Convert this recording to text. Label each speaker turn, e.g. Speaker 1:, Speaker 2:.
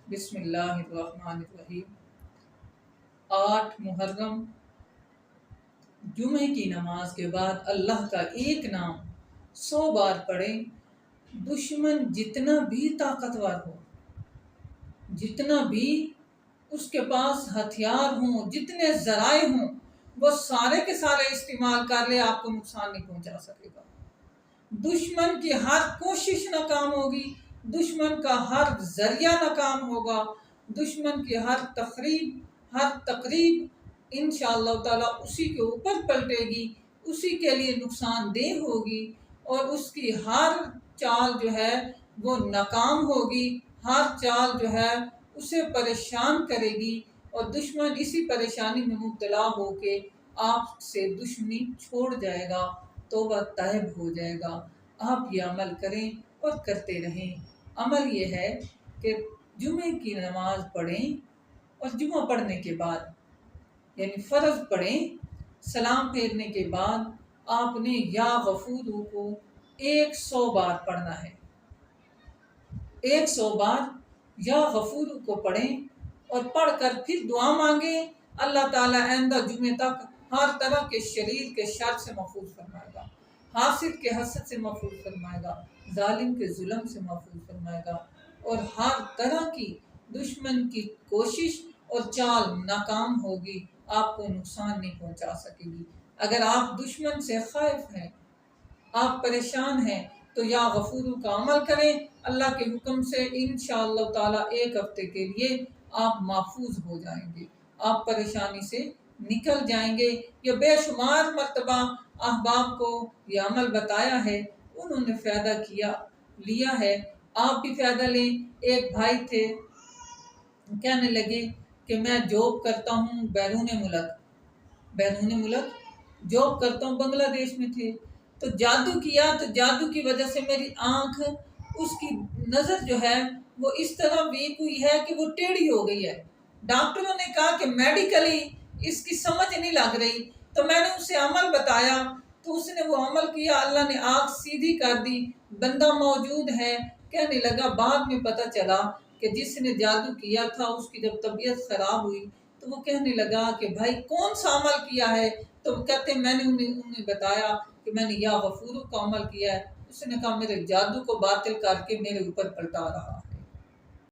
Speaker 1: بسم اللہ الرحمن الرحیم۔ 8 محرم جمعے کی نماز کے بعد اللہ کا ایک نام 100 بار پڑھیں۔ دشمن جتنا بھی طاقتور ہو، جتنا بھی اس کے پاس ہتھیار ہوں، جتنے ذرائع ہوں، وہ سارے کے سارے استعمال کر لے، آپ کو نقصان نہیں پہنچا سکے گا۔ دشمن کی ہر کوشش ناکام ہوگی، دشمن کا ہر ذریعہ ناکام ہوگا، دشمن کی ہر تقریب انشاءاللہ تعالی اسی کے اوپر پلٹے گی، اسی کے لیے نقصان دہ ہوگی، اور اس کی ہر چال جو ہے وہ ناکام ہوگی، ہر چال جو ہے اسے پریشان کرے گی، اور دشمن اسی پریشانی میں مبتلا ہو کے آپ سے دشمنی چھوڑ جائے گا، توبہ طائب ہو جائے گا۔ آپ یہ عمل کریں اور کرتے رہیں۔ عمل یہ ہے کہ جمعے کی نماز پڑھیں، اور جمعہ پڑھنے کے بعد یعنی فرض پڑھیں، سلام پھیرنے کے بعد آپ نے یا غفور کو 100 بار پڑھنا ہے۔ 100 بار یا غفور کو پڑھیں، اور پڑھ کر پھر دعا مانگیں۔ اللہ تعالیٰ آئندہ جمعے تک ہر طرح کے شریر کے شر سے محفوظ فرمائے گا، حاسد کے حسد سے محفوظ فرمائے گا، ظالم کے ظلم سے محفوظ فرمائے گا، اور ہر طرح کی دشمن کی کوشش اور چال ناکام ہوگی، آپ کو نقصان نہیں پہنچا سکے گی۔ اگر آپ دشمن سے خائف ہیں، آپ پریشان ہیں، تو یا غفور کا عمل کریں۔ اللہ کے حکم سے انشاءاللہ تعالی 1 ہفتے کے لیے آپ محفوظ ہو جائیں گے، آپ پریشانی سے نکل جائیں گے۔ یہ بے شمار مرتبہ احباب کو یہ عمل بتایا ہے، انہوں نے فائدہ لیا ہے، آپ بھی فائدہ لیں۔ ایک بھائی تھے، کہنے لگے کہ میں جاب کرتا ہوں بیرون ملک جاب کرتا ہوں، بنگلہ دیش میں تھے، تو جادو کیا، تو جادو کی وجہ سے میری آنکھ، اس کی نظر جو ہے وہ اس طرح ویک ہوئی ہے کہ وہ ٹیڑھی ہو گئی ہے۔ ڈاکٹروں نے کہا کہ میڈیکلی اس کی سمجھ نہیں لگ رہی، تو میں نے اسے عمل بتایا، تو اس نے وہ عمل کیا، اللہ نے آنکھ سیدھی کر دی۔ بندہ موجود ہے، کہنے لگا بعد میں پتہ چلا کہ جس نے جادو کیا تھا اس کی جب طبیعت خراب ہوئی تو وہ کہنے لگا کہ بھائی کون سا عمل کیا ہے؟ تو کہتے ہیں میں نے انہیں بتایا کہ میں نے یا غفور کا عمل کیا ہے۔ اس نے کہا میرے جادو کو باطل کر کے میرے اوپر پلٹا رہا۔